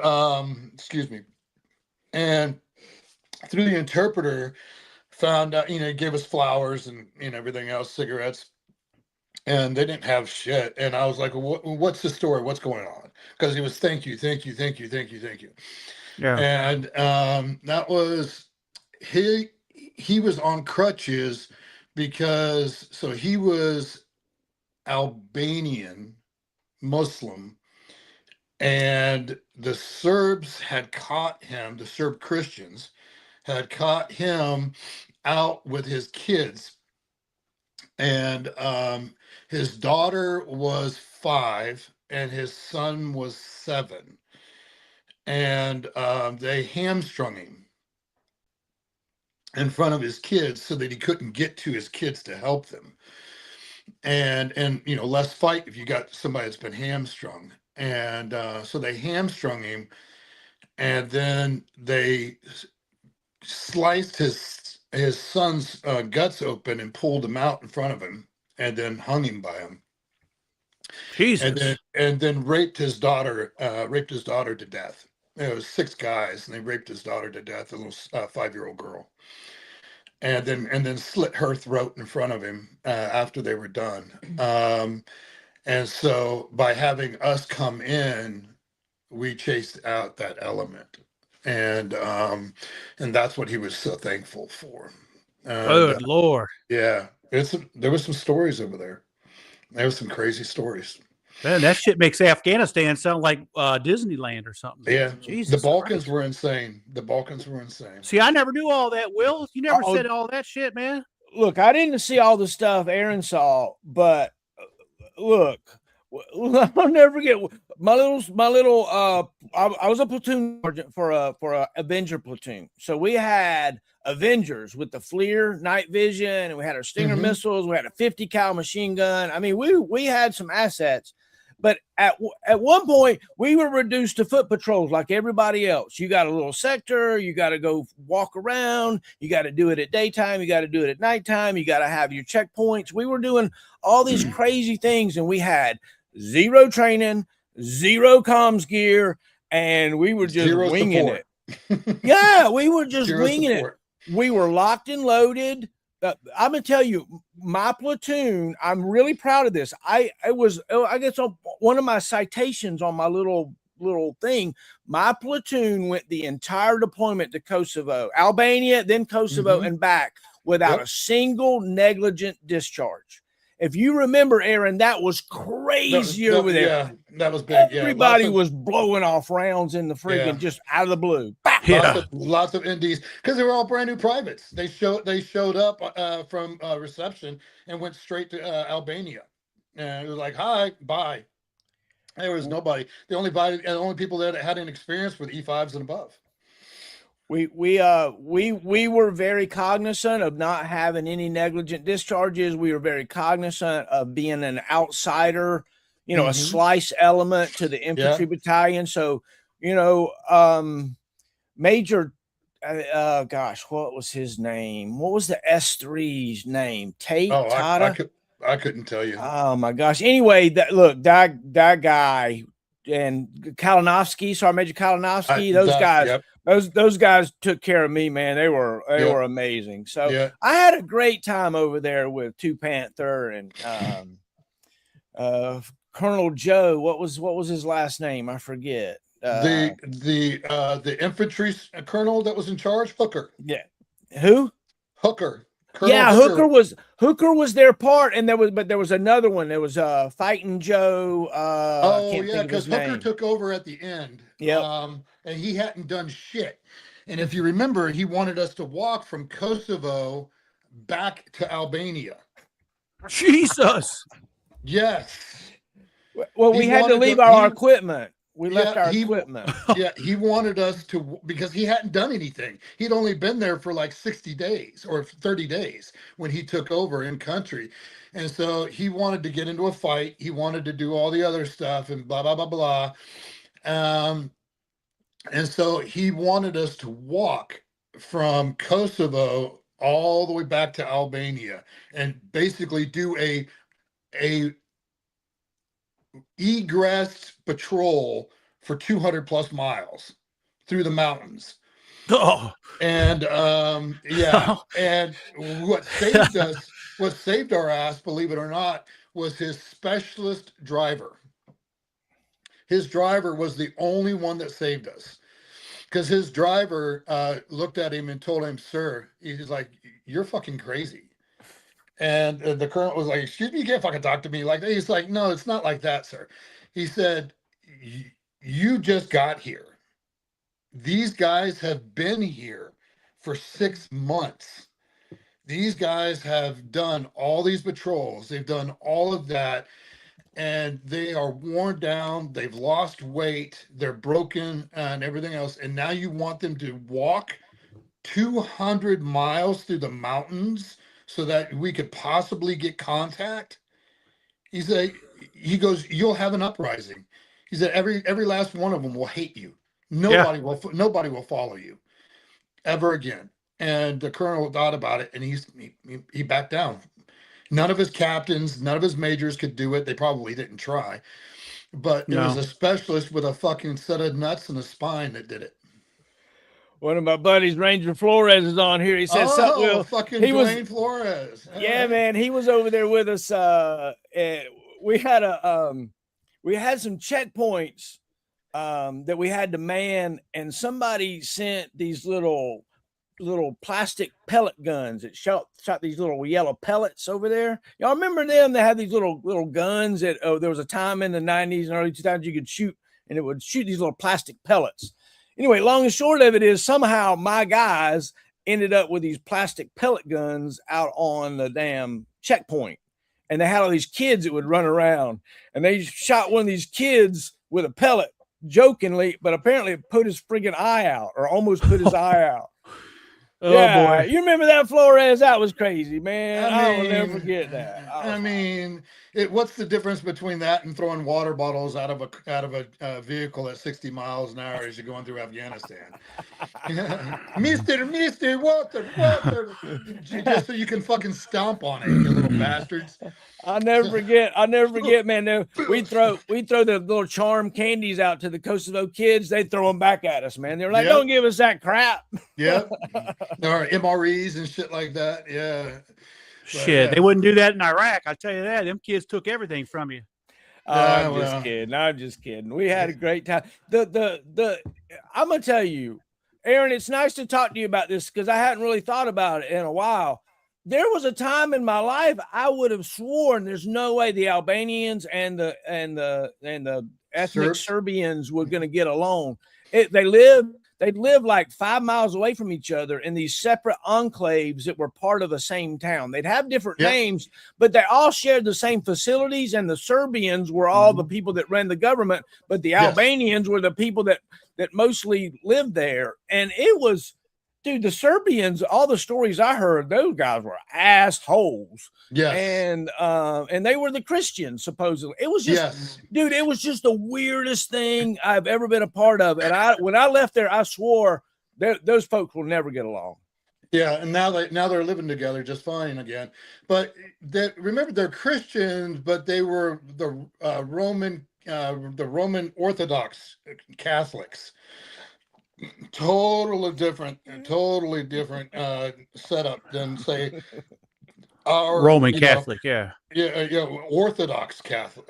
excuse me, and through the interpreter found out, he gave us flowers and everything else, cigarettes, and they didn't have shit. And I was like, what's the story, what's going on? Because he was thank you. Yeah. And that was he was on crutches because he was Albanian Muslim. And the Serbs had caught him, the Serb Christians had caught him out with his kids. And his daughter was 5 and his son was 7. And they hamstrung him in front of his kids so that he couldn't get to his kids to help them. And less fight if you got somebody that's been hamstrung. And so they hamstrung him, and then they sliced his son's guts open and pulled him out in front of him, and then hung him by him. Jesus. And then raped his daughter to death. It was 6 guys, and they raped his daughter to death, a little 5-year-old girl. And then slit her throat in front of him after they were done. And so by having us come in, we chased out that element. And that's what he was so thankful for. Good Lord. Yeah. There was some stories over there. There was some crazy stories. Man, that shit makes Afghanistan sound like Disneyland or something. Yeah. Jesus the Balkans Christ. were insane. The Balkans were insane. See, I never knew all that, Will. You never said all that shit, man. Look, I didn't see all the stuff Aaron saw, but look, I'll never forget my little I was a platoon sergeant for a Avenger platoon. So we had Avengers with the FLIR night vision, and we had our Stinger missiles, we had a 50 cal machine gun. I mean, we had some assets, but at one point we were reduced to foot patrols like everybody else. You got a little sector, you got to go walk around, you got to do it at daytime, you got to do it at nighttime, you got to have your checkpoints. We were doing all these crazy things, and we had 0 training, 0 comms gear, and we were just winging it. Yeah, we were just winging it. We were locked and loaded. I'm gonna tell you, my platoon, I'm really proud of this. I guess on one of my citations on my little thing, my platoon went the entire deployment to Kosovo, Albania, then Kosovo, and back without a single negligent discharge. If you remember, Aaron, that was crazy over there. Yeah, that was big. Everybody was blowing off rounds in the friggin' just out of the blue. Lots of indies, because they were all brand new privates. They showed up from reception and went straight to Albania, and it was like, hi, bye. There was nobody. The only people that had an experience with E5s and above. We were very cognizant of not having any negligent discharges. We were very cognizant of being an outsider, a slice element to the infantry battalion. So, Major, gosh, what was his name? What was the S3's name? Tata? I couldn't tell you. Oh my gosh. Anyway, that guy and Kalinowski, Sergeant Major Kalinowski, those guys took care of me, man. They were amazing. So I had a great time over there with Two Panther and Colonel Joe. What was his last name? I forget. The infantry colonel that was in charge, Hooker. Yeah. Who? Hooker. Colonel Hooker was their part, and there was another one. There was Fighting Joe. Because Hooker took over at the end. Yeah. And he hadn't done shit. And if you remember, he wanted us to walk from Kosovo back to Albania. Jesus. Yes. Well, we had to leave our equipment. We left our equipment. He wanted us to, because he hadn't done anything. He'd only been there for like 60 days or 30 days when he took over in country. And so he wanted to get into a fight. He wanted to do all the other stuff and blah, blah, blah, blah. And so he wanted us to walk from Kosovo all the way back to Albania and basically do a egress patrol for 200 plus miles through the mountains. And and what saved our ass, believe it or not, was his specialist driver. His driver was the only one that saved us, because his driver looked at him and told him, "Sir," he's like, "You're fucking crazy." And the colonel was like, "Excuse me, you can't fucking talk to me like that." He's like, "No, it's not like that, sir." He said, "You just got here. These guys have been here for 6 months. These guys have done all these patrols. They've done all of that. And they are worn down. They've lost weight. They're broken and everything else. And now you want them to walk 200 miles through the mountains so that we could possibly get contact?" He goes, "You'll have an uprising." He said, every last one of them will hate you. Nobody will follow you ever again. And the colonel thought about it, and he backed down. None of his captains, none of his majors could do it. They probably didn't try. But it was a specialist with a fucking set of nuts and a spine that did it. One of my buddies, Ranger Flores, is on here. He said something. Well, fucking Dwayne Flores. Yeah, man, he was over there with us. We had some checkpoints that we had to man, and somebody sent these little plastic pellet guns that shot these little yellow pellets over there. Y'all remember them? They had these little guns that there was a time in the 90s and early 2000s you could shoot, and it would shoot these little plastic pellets. Anyway, long and short of it is, somehow my guys ended up with these plastic pellet guns out on the damn checkpoint. And they had all these kids that would run around, and they shot one of these kids with a pellet jokingly, but apparently it put his friggin' eye out, or almost put his eye out. Oh, yeah, boy. You remember that, Flores? That was crazy, man. I will never forget that. What's the difference between that and throwing water bottles out of a vehicle at 60 miles an hour as you're going through Afghanistan? Mister, water, just so you can fucking stomp on it, you little bastards. I'll never forget, man. We throw the little charm candies out to the Kosovo kids. They throw them back at us, man. They're like, "Don't give us that crap." Yep. There are MREs and shit like that. Yeah. Shit, they wouldn't do that in Iraq. I'll tell you that. Them kids took everything from you. I'm just kidding. We had a great time. I'm gonna tell you, Aaron, it's nice to talk to you about this, because I hadn't really thought about it in a while. There was a time in my life I would have sworn there's no way the Albanians and the ethnic Serbians were going to get along. They they'd live like 5 miles away from each other in these separate enclaves that were part of the same town. They'd have different names, but they all shared the same facilities. And the Serbians were all the people that ran the government, but the Albanians were the people that mostly lived there. And it was, dude, the Serbians, all the stories I heard, those guys were assholes. Yes. And they were the Christians, supposedly. It was just, dude, it was just the weirdest thing I've ever been a part of. And when I left there, I swore those folks will never get along. Yeah, and now they're living together just fine again. But remember, they're Christians, but they were the Roman Orthodox Catholics. Totally different setup than, say, our Roman Catholic. Orthodox Catholic.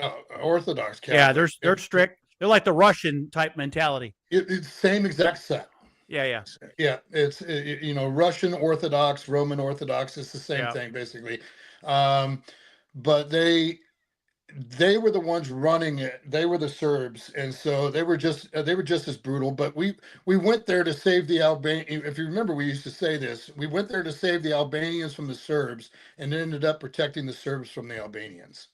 Yeah, they're strict. They're like the Russian type mentality. It's same exact set. Yeah. It's Russian Orthodox, Roman Orthodox. It's the same thing basically. But they were the ones running it. They were the Serbs, and so they were just as brutal. But we went there to save the Albanians. If you remember, we used to say this. We went there to save the Albanians from the Serbs, and ended up protecting the Serbs from the Albanians.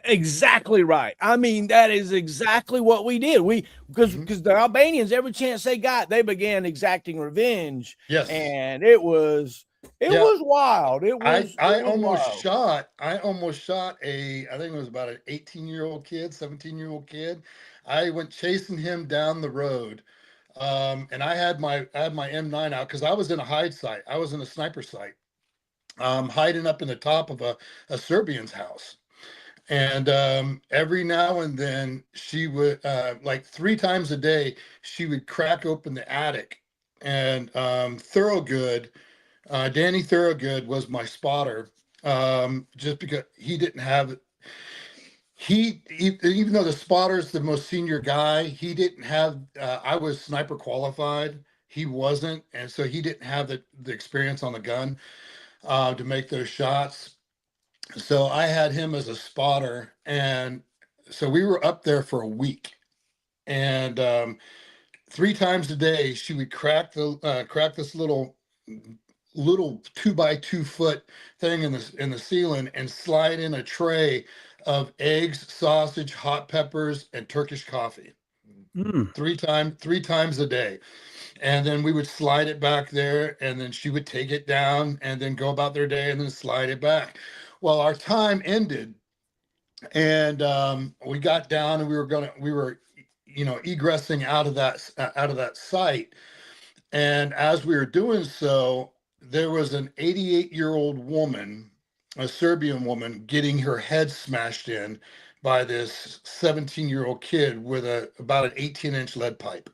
Exactly right. I mean, that is exactly what we did. Because the Albanians, every chance they got, they began exacting revenge. Yes, and it was wild. I almost shot I think it was about an 18-year-old kid, 17-year-old kid. I went chasing him down the road, and I had my M9 out because I was in a hide site. I was in a sniper site, hiding up in the top of a Serbian's house. And every now and then she would, like 3 times a day, she would crack open the attic. And Thorogood, Danny Thorogood was my spotter, just because he didn't have, even though the spotter's the most senior guy, he didn't have, I was sniper qualified. He wasn't. And so he didn't have the experience on the gun to make those shots. So I had him as a spotter, and so we were up there for a week, and 3 times a day she would crack this little 2x2 foot thing in the ceiling and slide in a tray of eggs, sausage, hot peppers, and Turkish coffee. 3 times a day. And then we would slide it back there, and then she would take it down and then go about their day and then slide it back. Well, our time ended, and we got down, and we were egressing out of that site. And as we were doing so, there was an 88-year-old woman, a Serbian woman, getting her head smashed in by this 17-year-old kid with about an 18-inch lead pipe.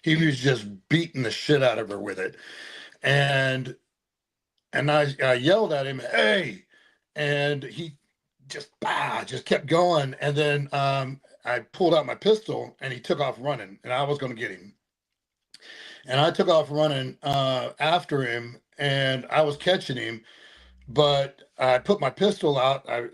He was just beating the shit out of her with it. And I yelled at him, "Hey!" And he just kept going. And then I pulled out my pistol, and he took off running, and I was going to get him. And I took off running after him, and I was catching him, but I put my pistol out. I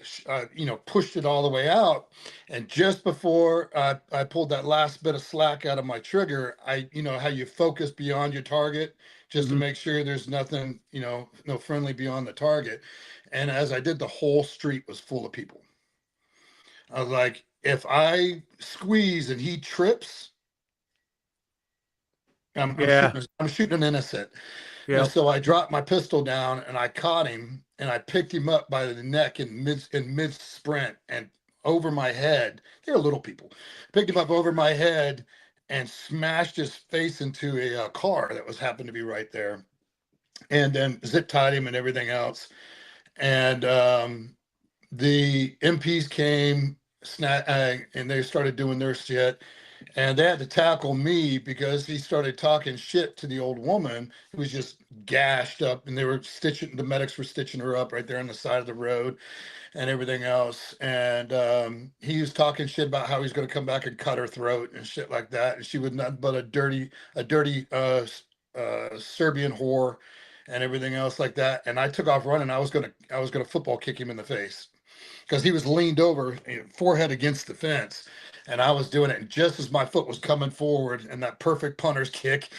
pushed it all the way out, and just before I pulled that last bit of slack out of my trigger, how you focus beyond your target just to make sure there's nothing, no friendly beyond the target. And as I did, the whole street was full of people. I was like, if I squeeze and he trips, I'm shooting an innocent. Yeah. And so I dropped my pistol down, and I caught him, and I picked him up by the neck in mid sprint and over my head. They're little people. Picked him up over my head and smashed his face into a car that happened to be right there, and then zip tied him and everything else. And the MPs came, and they started doing their shit. And they had to tackle me because he started talking shit to the old woman who was just gashed up, and the medics were stitching her up right there on the side of the road and everything else. And he was talking shit about how he's going to come back and cut her throat and shit like that. And she was nothing but a dirty Serbian whore and everything else like that. And I took off running. I was gonna football kick him in the face. because he was leaned over, forehead against the fence. And I was doing it, and just as my foot was coming forward, and that perfect punter's kick,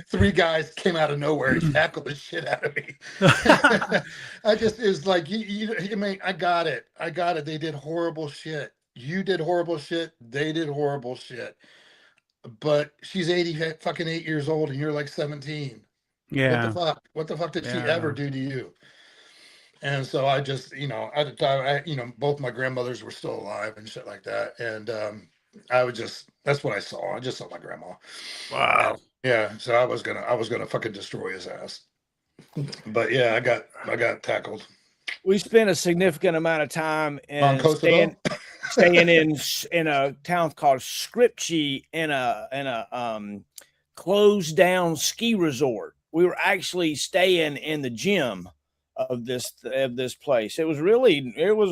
three guys came out of nowhere and tackled the shit out of me. It was like, I mean, I got it. They did horrible shit. You did horrible shit. They did horrible shit. But she's 8 years old, and you're like 17. Yeah. What the fuck? What the fuck did she ever do to you? And so I just, at the time, both my grandmothers were still alive and shit like that. And that's what I saw. I just saw my grandma. Wow. Yeah. So I was gonna fucking destroy his ass. But yeah, I got tackled. We spent a significant amount of time On Kosovo? staying in a town called Scripchy in a closed down ski resort. We were actually staying in the gym of this place. It was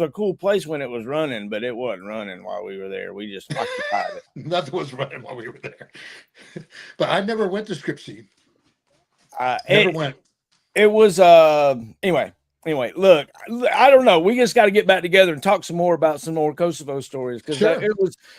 a cool place when it was running, but it wasn't running while we were there. We just occupied it. Nothing was running while we were there. But I never went to Scripchy. Never went. It was anyway, look, I don't know. We just got to get back together and talk some more about some more Kosovo stories, because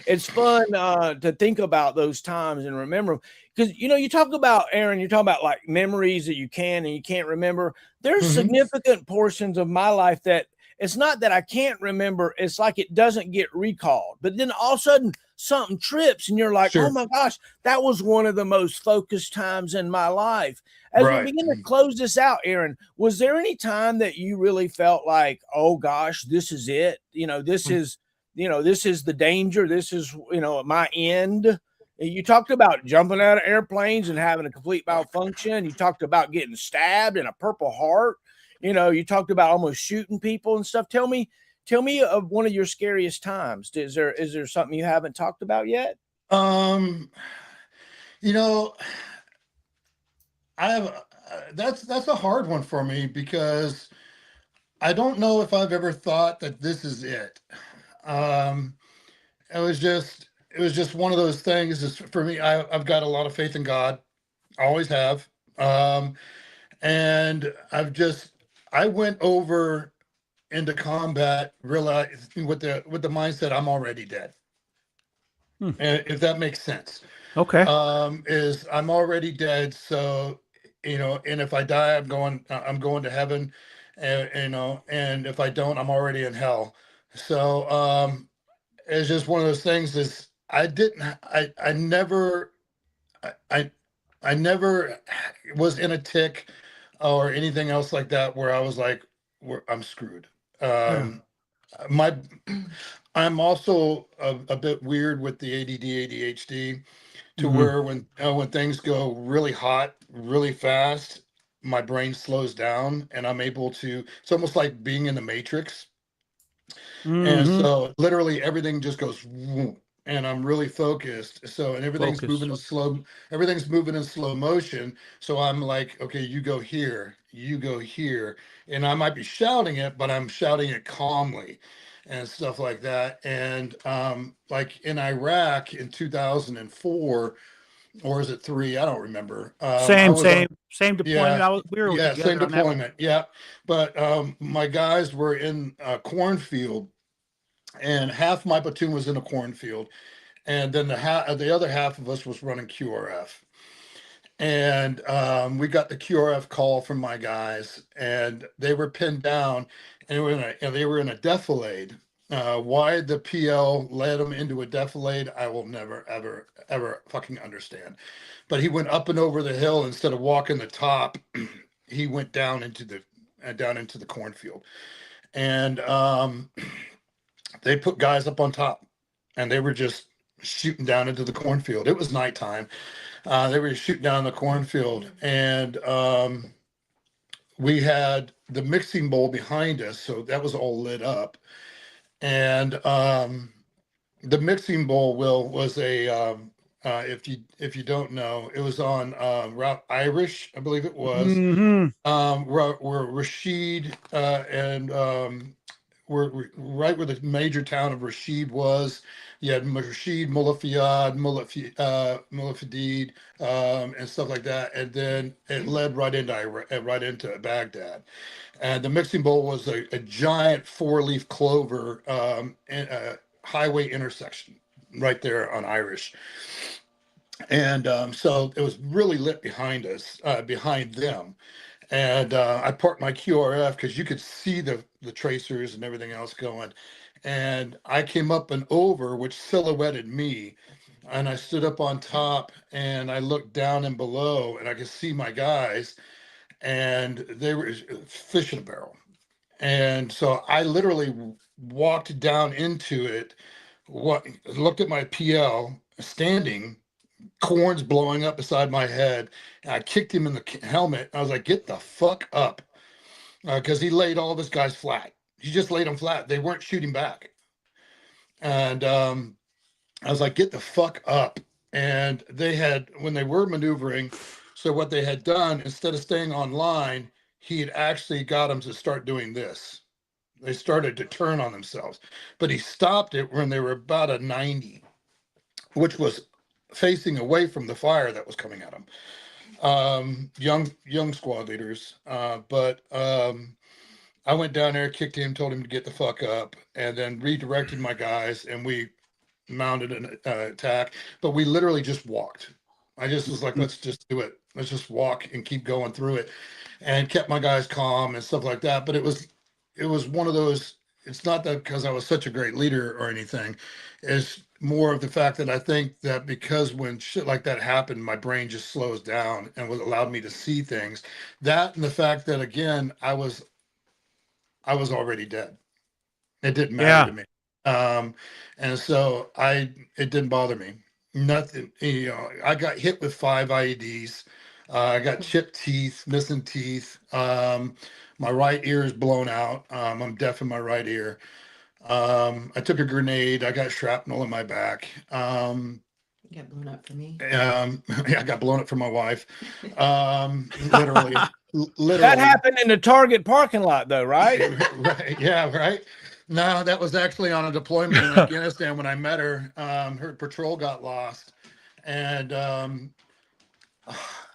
it's fun to think about those times and remember. Because you talk about, Aaron, you're talking about like memories that you can and you can't remember. There's significant portions of my life that it's not that I can't remember. It's like it doesn't get recalled. But then all of a sudden something trips and you're like, oh my gosh, that was one of the most focused times in my life. As we begin to close this out, Aaron, was there any time that you really felt like, oh gosh, this is it? This is the danger. This is, my end. You talked about jumping out of airplanes and having a complete malfunction. You talked about getting stabbed and a Purple Heart. You talked about almost shooting people and stuff. Tell me of one of your scariest times. Is there something you haven't talked about yet? I have that's a hard one for me, because I don't know if I've ever thought that this is it. It was just one of those things. For me, I've got a lot of faith in God. I always have. And I went over into combat realizing with the mindset I'm already dead. And if that makes sense. Okay. Is I'm already dead. So, and if I die, I'm going to heaven, and if I don't, I'm already in hell. So, it's just one of those things I never was in a tick or anything else like that where I was like, I'm screwed. I'm also a bit weird with the ADD, ADHD, to where when things go really hot, really fast, my brain slows down and I'm able to, it's almost like being in the Matrix. And so literally everything just goes whoop, and I'm really focused. So, and everything's moving in slow motion. So I'm like, okay, you go here, and I might be shouting it, but I'm shouting it calmly and stuff like that. And like in Iraq in 2004, or is it 3? I don't remember. Same deployment. Yeah, same deployment. Yeah, but my guys were in a cornfield, and half my platoon was in a cornfield, and then the other half of us was running QRF. And we got the QRF call from my guys, and they were pinned down, and they were in a defilade. Why the PL led them into a defilade, I will never, ever, ever fucking understand. But he went up and over the hill instead of walking the top. He went down into the cornfield, and they put guys up on top, and they were just shooting down into the cornfield. It was nighttime. They were shooting down the cornfield, and we had the mixing bowl behind us, so that was all lit up. And the mixing bowl was a if you don't know, it was on Route Irish, I believe it was, where Rashid and we're right where the major town of Rashid was. You had Rashid, Mullah Fiyad, Mullah Fadid, and stuff like that. And then it led right into Baghdad. And the mixing bowl was a giant 4-leaf clover and a highway intersection right there on Irish. And so it was really lit behind us, behind them. And I parked my QRF because you could see the tracers and everything else going. And I came up and over, which silhouetted me. And I stood up on top and I looked down and below and I could see my guys and they were fish in a barrel. And so I literally walked down into it, looked at my PL standing, corns blowing up beside my head. And I kicked him in the helmet. I was like, get the fuck up. Because he laid all of his guys flat. He just laid them flat. They weren't shooting back. And I was like, get the fuck up. And they had, when they were maneuvering, so what they had done, instead of staying on line, he had actually got them to start doing this. They started to turn on themselves. But he stopped it when they were about a 90, which was facing away from the fire that was coming at them. Young squad leaders. But I went down there, kicked him, told him to get the fuck up, and then redirected my guys, and we mounted an attack. But we literally just walked. I just was like, let's just do it. Let's just walk and keep going through it, and kept my guys calm and stuff like that. But it was one of those. It's not that because I was such a great leader or anything. It's more of the fact that I think that because when shit like that happened, my brain just slows down and allowed me to see things. That and the fact that, again, I was already dead. It didn't matter to me. And so it didn't bother me. Nothing, I got hit with 5 IEDs. I got chipped teeth, missing teeth. My right ear is blown out. I'm deaf in my right ear. I took a grenade. I got shrapnel in my back. You got blown up for me. Yeah, I got blown up for my wife. Literally. That happened in the Target parking lot, though, right? Right. Yeah. Right. No, that was actually on a deployment in Afghanistan when I met her. Her patrol got lost, and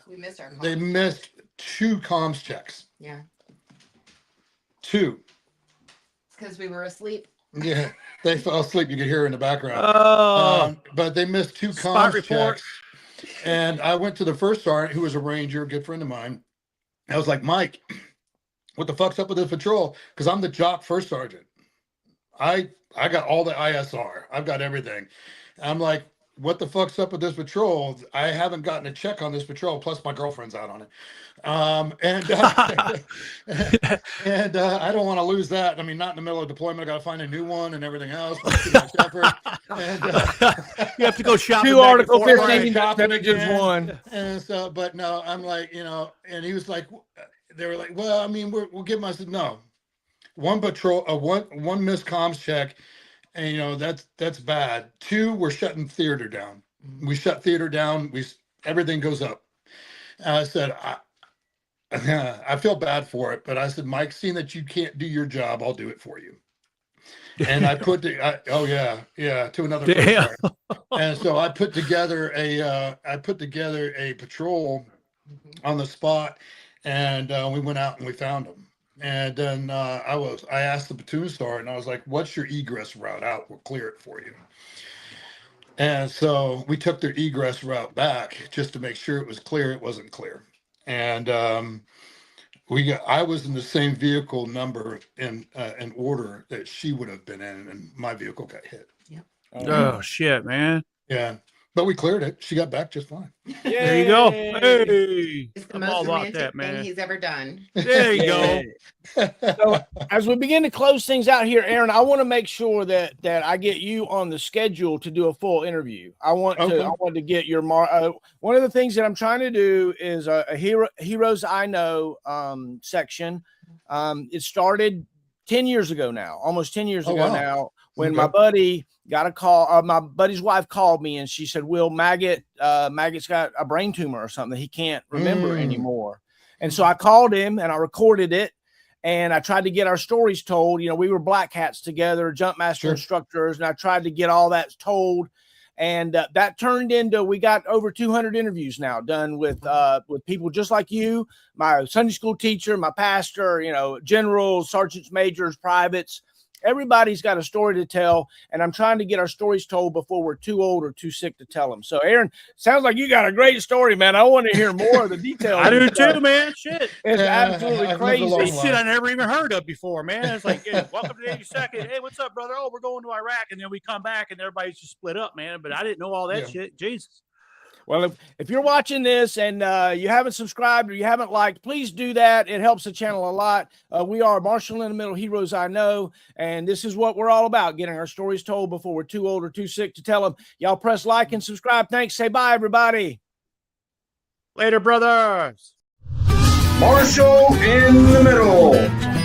We missed our. they missed 2 comms checks. Yeah, 2. because we were asleep. Yeah, they fell asleep. You could hear her in the background. Oh, But they missed 2 Spot comms report. checks. And I went to the first sergeant, who was a ranger, a good friend of mine. I was like, Mike, what the fuck's up with this patrol? Because I'm the jock first sergeant. I got all the ISR. I've got everything. I'm like, what the fuck's up with this patrol? I haven't gotten a check on this patrol. Plus, my girlfriend's out on it. And I don't want to lose that. I mean, not in the middle of deployment. I got to find a new one and everything else. Too much effort. And, You have to go shopping. 2 Article back and forth. 15 shopping percentages again. one. And so, but no, I'm like, and he was like, they were like, well, I mean, we'll give him. I said, no. 1 patrol, one missed comms check, and that's bad. 2, we're shutting theater down. We shut theater down. Everything goes up. And I said, I feel bad for it, but I said, Mike, seeing that you can't do your job, I'll do it for you. And I put to another. Damn. And so I put together a patrol on the spot, and we went out and we found them. And then I asked the platoon sergeant, and I was like, what's your egress route out? We'll clear it for you. And so we took their egress route back just to make sure it was clear. It wasn't clear. And I was in the same vehicle number in order that she would have been in, and my vehicle got hit. Yep. Oh shit, man. Yeah. But we cleared it. She got back just fine. There you go. Hey, It's the I'm most all about romantic that, thing man. he's ever done. There you go. So as we begin to close things out here, Aaron, I want to make sure that I get you on the schedule to do a full interview. I want to get your one of the things that I'm trying to do is a heroes I know section. It started 10 years ago now, almost 10 years ago now, when my buddy got a call. My buddy's wife called me and she said, Will, Maggot's got a brain tumor or something. He can't remember anymore. And so I called him and I recorded it. and I tried to get our stories told. You know, we were black hats together, jump master instructors, and I tried to get all that told. And that turned into, we got over 200 interviews now done with people just like you, my Sunday school teacher, my pastor, you know, generals, sergeants, majors, privates. Everybody's got a story to tell, and I'm trying to get our stories told before we're too old or too sick to tell them. So, Aaron, sounds like you got a great story, man. I want to hear more of the details. I do too, man. Shit. It's absolutely crazy. Shit I never even heard of before, man. It's like, hey, welcome to the 82nd. Hey, what's up, brother? Oh, we're going to Iraq. And then we come back, and everybody's just split up, man. But I didn't know all that shit. Jesus. Well, if you're watching this and you haven't subscribed or you haven't liked, please do that. It helps the channel a lot. We are Marshall in the Middle Heroes I Know, and this is what we're all about, getting our stories told before we're too old or too sick to tell them. Y'all press like and subscribe. Thanks. Say bye, everybody. Later, brothers. Marshall in the Middle.